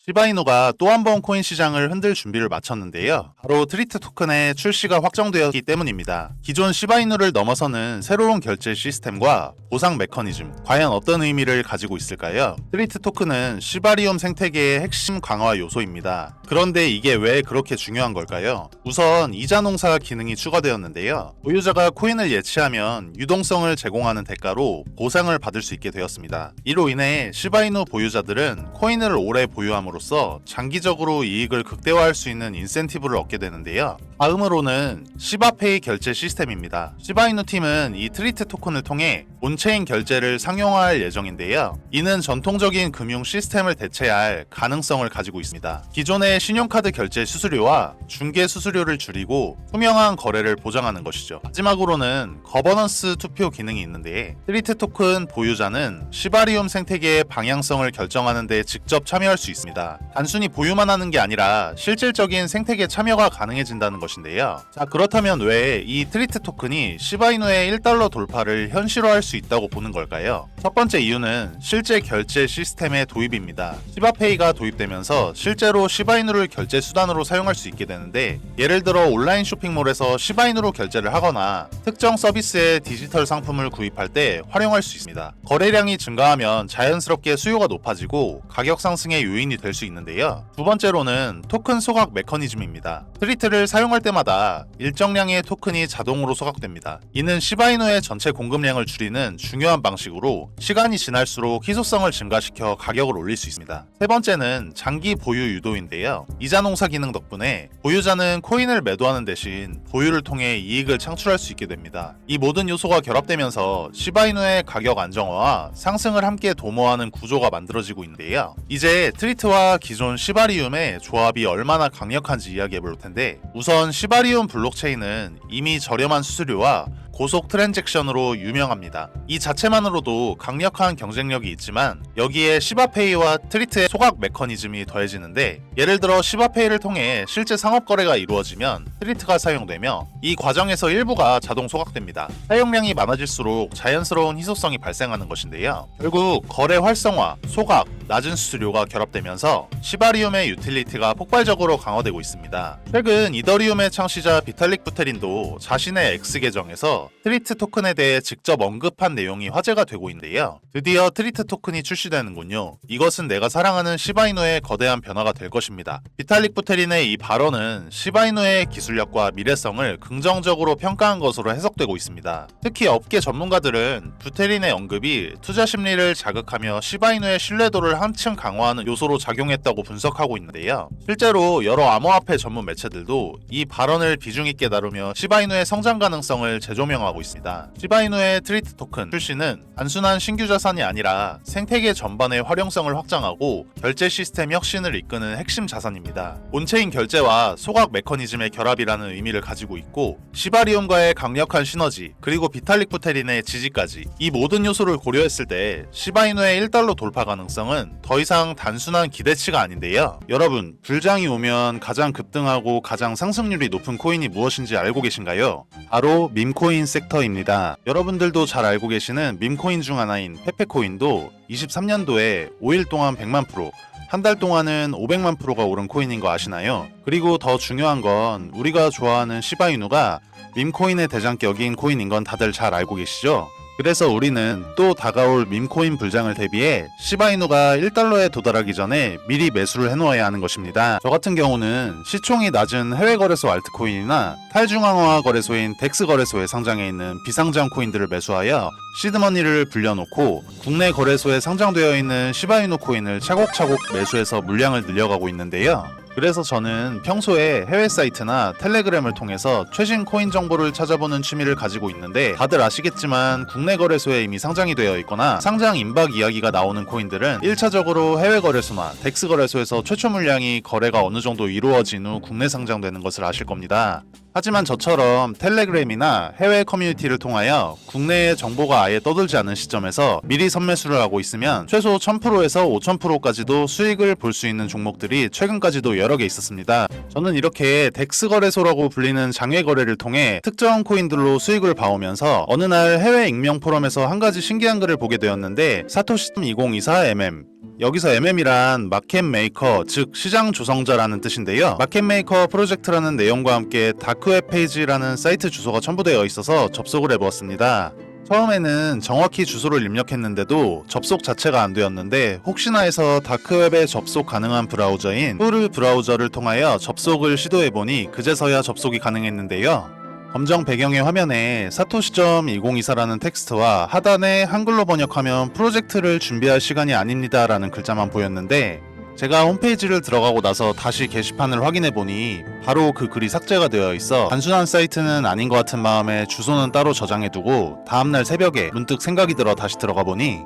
시바이누가 또 한 번 코인 시장을 흔들 준비를 마쳤는데요. 바로 트리트 토큰의 출시가 확정되었기 때문입니다. 기존 시바이누를 넘어서는 새로운 결제 시스템과 보상 메커니즘, 과연 어떤 의미를 가지고 있을까요? 트리트 토큰은 시바리움 생태계의 핵심 강화 요소입니다. 그런데 이게 왜 그렇게 중요한 걸까요? 우선 이자 농사 기능이 추가되었는데요. 보유자가 코인을 예치하면 유동성을 제공하는 대가로 보상을 받을 수 있게 되었습니다. 이로 인해 시바이누 보유자들은 코인을 오래 보유함으로써 장기적으로 이익을 극대화할 수 있는 인센티브를 얻게 되는데요. 다음으로는 시바페이 결제 시스템입니다. 시바이누 팀은 이 트리트 토큰을 통해 온체인 결제를 상용화할 예정인데요. 이는 전통적인 금융 시스템을 대체할 가능성을 가지고 있습니다. 기존의 신용카드 결제 수수료와 중개 수수료를 줄이고 투명한 거래를 보장하는 것이죠. 마지막으로는 거버넌스 투표 기능이 있는데 트리트 토큰 보유자는 시바리움 생태계의 방향성을 결정하는 데 직접 참여할 수 있습니다. 단순히 보유만 하는 게 아니라 실질적인 생태계 참여가 가능해진다는 것인데요. 자, 그렇다면 왜 이 트리트 토큰이 시바이누의 1달러 돌파를 현실화할 수 있다고 보는 걸까요? 첫 번째 이유는 실제 결제 시스템의 도입입니다. 시바페이가 도입되면서 실제로 시바이누를 결제 수단으로 사용할 수 있게 되는데, 예를 들어 온라인 쇼핑몰에서 시바이누로 결제를 하거나 특정 서비스의 디지털 상품을 구입할 때 활용할 수 있습니다. 거래량이 증가하면 자연스럽게 수요가 높아지고 가격 상승의 요인이 될 수 있는데요. 두 번째로는 토큰 소각 메커니즘입니다. 트리트를 사용할 때마다 일정량의 토큰이 자동으로 소각됩니다. 이는 시바이누의 전체 공급량을 줄이는 중요한 방식으로 시간이 지날수록 희소성을 증가시켜 가격을 올릴 수 있습니다. 세 번째는 장기 보유 유도인데요. 이자 농사 기능 덕분에 보유자는 코인을 매도하는 대신 보유를 통해 이익을 창출할 수 있게 됩니다. 이 모든 요소가 결합되면서 시바이누의 가격 안정화와 상승을 함께 도모하는 구조가 만들어지고 있는데요. 이제 트리트와 기존 시바리움의 조합이 얼마나 강력한지 이야기해 볼 텐데, 우선 시바리움 블록체인은 이미 저렴한 수수료와 고속 트랜잭션으로 유명합니다. 이 자체만으로도 강력한 경쟁력이 있지만 여기에 시바페이와 트리트의 소각 메커니즘이 더해지는데, 예를 들어 시바페이를 통해 실제 상업 거래가 이루어지면 트리트가 사용되며 이 과정에서 일부가 자동 소각됩니다. 사용량이 많아질수록 자연스러운 희소성이 발생하는 것인데요. 결국 거래 활성화, 소각, 낮은 수수료가 결합되면서 시바리움의 유틸리티가 폭발적으로 강화되고 있습니다. 최근 이더리움의 창시자 비탈릭 부테린도 자신의 X 계정에서 트리트 토큰에 대해 직접 언급한 내용이 화제가 되고 있는데요. 드디어 트리트 토큰이 출시되는군요. 이것은 내가 사랑하는 시바이누의 거대한 변화가 될 것입니다. 비탈릭 부테린의 이 발언은 시바이누의 기술력과 미래성을 긍정적으로 평가한 것으로 해석되고 있습니다. 특히 업계 전문가들은 부테린의 언급이 투자 심리를 자극하며 시바이누의 신뢰도를 한층 강화하는 요소로 작용했다고 분석하고 있는데요. 실제로 여러 암호화폐 전문 매체들도 이 발언을 비중 있게 다루며 시바이누의 성장 가능성을 재조명하고 있습니다. 시바이누의 트리트 토큰 출시는 단순한 신규 자산이 아니라 생태계 전반의 활용성을 확장하고 결제 시스템 혁신을 이끄는 핵심 자산입니다. 온체인 결제와 소각 메커니즘의 결합이라는 의미를 가지고 있고, 시바리움과의 강력한 시너지, 그리고 비탈릭 부테린의 지지까지, 이 모든 요소를 고려했을 때 시바이누의 1달러 돌파 가능성은 더 이상 단순한 기대치가 아닌데요. 여러분, 불장이 오면 가장 급등하고 가장 상승률이 높은 코인이 무엇인지 알고 계신가요? 바로 밈코인 섹터입니다. 여러분들도 잘 알고 계시는 밈코인 중 하나인 페페코인도 23년도에 5일 동안 100만 프로, 한 달 동안은 500만 프로가 오른 코인인 거 아시나요? 그리고 더 중요한 건 우리가 좋아하는 시바이누가 밈코인의 대장격인 코인인 건 다들 잘 알고 계시죠? 그래서 우리는 또 다가올 밈코인 불장을 대비해 시바이누가 1달러에 도달하기 전에 미리 매수를 해놓아야 하는 것입니다. 저 같은 경우는 시총이 낮은 해외 거래소 알트코인이나 탈중앙화 거래소인 덱스 거래소에 상장해 있는 비상장 코인들을 매수하여 시드머니를 불려놓고 국내 거래소에 상장되어 있는 시바이누 코인을 차곡차곡 매수해서 물량을 늘려가고 있는데요. 그래서 저는 평소에 해외 사이트나 텔레그램을 통해서 최신 코인 정보를 찾아보는 취미를 가지고 있는데, 다들 아시겠지만 국내 거래소에 이미 상장이 되어 있거나 상장 임박 이야기가 나오는 코인들은 1차적으로 해외 거래소나 덱스 거래소에서 최초 물량이 거래가 어느 정도 이루어진 후 국내 상장되는 것을 아실 겁니다. 하지만 저처럼 텔레그램이나 해외 커뮤니티를 통하여 국내의 정보가 아예 떠돌지 않은 시점에서 미리 선매수를 하고 있으면 최소 1000%에서 5000%까지도 수익을 볼 수 있는 종목들이 최근까지도 여러 개 있었습니다. 저는 이렇게 덱스 거래소라고 불리는 장외 거래를 통해 특정 코인들로 수익을 봐오면서 어느 날 해외 익명 포럼에서 한 가지 신기한 글을 보게 되었는데 사토시2024mm 여기서 MM이란 마켓 메이커, 즉 시장 조성자라는 뜻인데요. 마켓 메이커 프로젝트라는 내용과 함께 다크웹 페이지라는 사이트 주소가 첨부되어 있어서 접속을 해보았습니다. 처음에는 정확히 주소를 입력했는데도 접속 자체가 안 되었는데 혹시나 해서 다크웹에 접속 가능한 브라우저인 후르 브라우저를 통하여 접속을 시도해보니 그제서야 접속이 가능했는데요. 검정 배경의 화면에 사토시.2024라는 텍스트와 하단에 한글로 번역하면 프로젝트를 준비할 시간이 아닙니다 라는 글자만 보였는데 제가 홈페이지를 들어가고 나서 다시 게시판을 확인해보니 바로 그 글이 삭제가 되어 있어 단순한 사이트는 아닌 것 같은 마음에 주소는 따로 저장해두고 다음날 새벽에 문득 생각이 들어 다시 들어가보니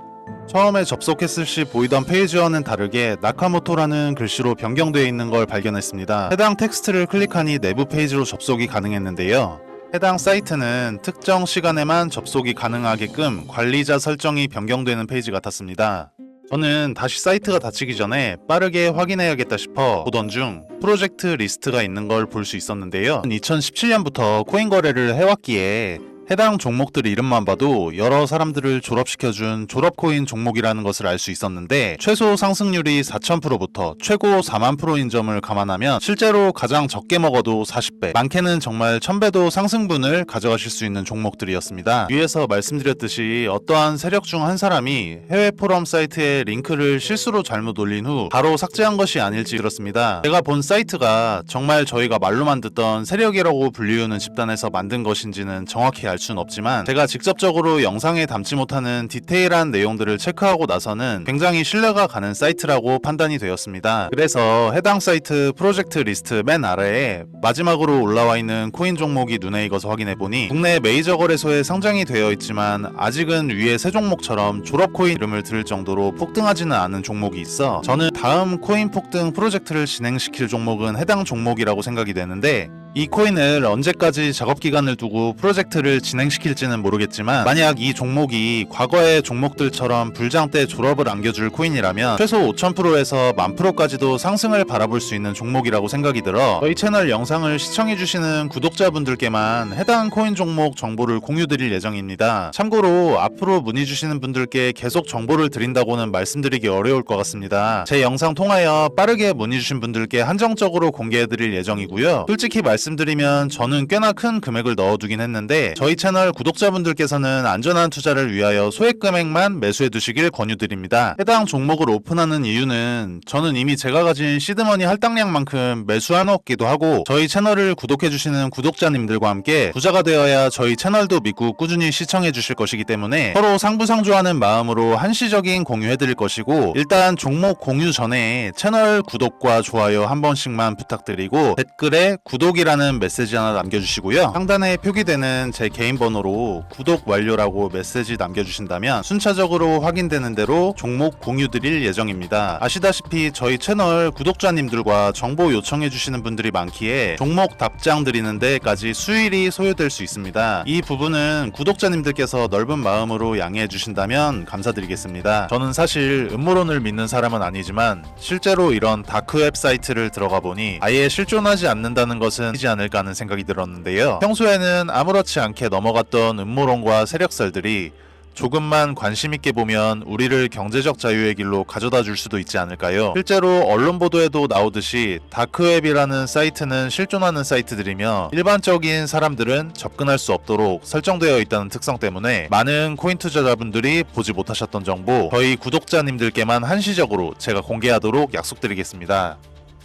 처음에 접속했을 시 보이던 페이지와는 다르게 나카모토라는 글씨로 변경되어 있는 걸 발견했습니다. 해당 텍스트를 클릭하니 내부 페이지로 접속이 가능했는데요. 해당 사이트는 특정 시간에만 접속이 가능하게끔 관리자 설정이 변경되는 페이지 같았습니다. 저는 다시 사이트가 닫히기 전에 빠르게 확인해야겠다 싶어 보던 중 프로젝트 리스트가 있는 걸 볼 수 있었는데요. 2017년부터 코인 거래를 해왔기에 해당 종목들 이름만 봐도 여러 사람들을 졸업시켜준 졸업코인 종목이라는 것을 알 수 있었는데 최소 상승률이 4000%부터 최고 4만%인 점을 감안하면 실제로 가장 적게 먹어도 40배, 많게는 정말 1000배도 상승분을 가져가실 수 있는 종목들이었습니다. 위에서 말씀드렸듯이 어떠한 세력 중 한 사람이 해외 포럼 사이트에 링크를 실수로 잘못 올린 후 바로 삭제한 것이 아닐지 들었습니다. 제가 본 사이트가 정말 저희가 말로만 듣던 세력이라고 불리우는 집단에서 만든 것인지는 정확히 알 수는 없지만 제가 직접적으로 영상에 담지 못하는 디테일한 내용들을 체크하고 나서는 굉장히 신뢰가 가는 사이트라고 판단이 되었습니다. 그래서 해당 사이트 프로젝트 리스트 맨 아래에 마지막으로 올라와 있는 코인 종목이 눈에 익어서 확인해보니 국내 메이저 거래소에 상장이 되어 있지만 아직은 위에 세 종목처럼 졸업코인 이름을 들을 정도로 폭등하지는 않은 종목이 있어 저는 다음 코인 폭등 프로젝트를 진행시킬 종목은 해당 종목이라고 생각이 되는데 이 코인을 언제까지 작업기간을 두고 프로젝트를 진행시킬지는 모르겠지만 만약 이 종목이 과거의 종목들처럼 불장 때 졸업을 안겨줄 코인이라면 최소 5000%에서 10,000%까지도 상승을 바라볼 수 있는 종목이라고 생각이 들어 저희 채널 영상을 시청해주시는 구독자분들께만 해당 코인 종목 정보를 공유드릴 예정입니다. 참고로 앞으로 문의주시는 분들께 계속 정보를 드린다고는 말씀드리기 어려울 것 같습니다. 제 영상 통하여 빠르게 문의주신 분들께 한정적으로 공개해드릴 예정이고요. 솔직히 말씀드리면 저는 꽤나 큰 금액을 넣어두긴 했는데 저희 채널 구독자분들께서는 안전한 투자를 위하여 소액 금액만 매수해 두시길 권유드립니다. 해당 종목을 오픈하는 이유는 저는 이미 제가 가진 시드머니 할당량만큼 매수해놓기도 하고 저희 채널을 구독해주시는 구독자님들과 함께 부자가 되어야 저희 채널도 믿고 꾸준히 시청해주실 것이기 때문에 서로 상부상조하는 마음으로 한시적인 공유해드릴 것이고 일단 종목 공유 전에 채널 구독과 좋아요 한 번씩만 부탁드리고 댓글에 구독이라는 메시지 하나 남겨주시고요. 상단에 표기되는 제 개인 번호로 구독 완료라고 메시지 남겨주신다면 순차적으로 확인되는 대로 종목 공유 드릴 예정입니다. 아시다시피 저희 채널 구독자님들과 정보 요청해주시는 분들이 많기에 종목 답장 드리는 데까지 수일이 소요될 수 있습니다. 이 부분은 구독자님들께서 넓은 마음으로 양해해주신다면 감사드리겠습니다. 저는 사실 음모론을 믿는 사람은 아니지만 실제로 이런 다크웹 사이트를 들어가 보니 아예 실존하지 않는다는 것은 이지 않을까 하는 생각이 들었는데요. 평소에는 아무렇지 않게 넘어갔던 음모론과 세력설들이 조금만 관심있게 보면 우리를 경제적 자유의 길로 가져다 줄 수도 있지 않을까요? 실제로 언론 보도에도 나오듯이 다크웹이라는 사이트는 실존하는 사이트들이며 일반적인 사람들은 접근할 수 없도록 설정되어 있다는 특성 때문에 많은 코인 투자자분들이 보지 못하셨던 정보 저희 구독자님들께만 한시적으로 제가 공개하도록 약속드리겠습니다.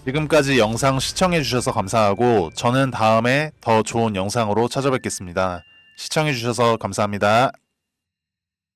지금까지 영상 시청해주셔서 감사하고 저는 다음에 더 좋은 영상으로 찾아뵙겠습니다. 시청해주셔서 감사합니다.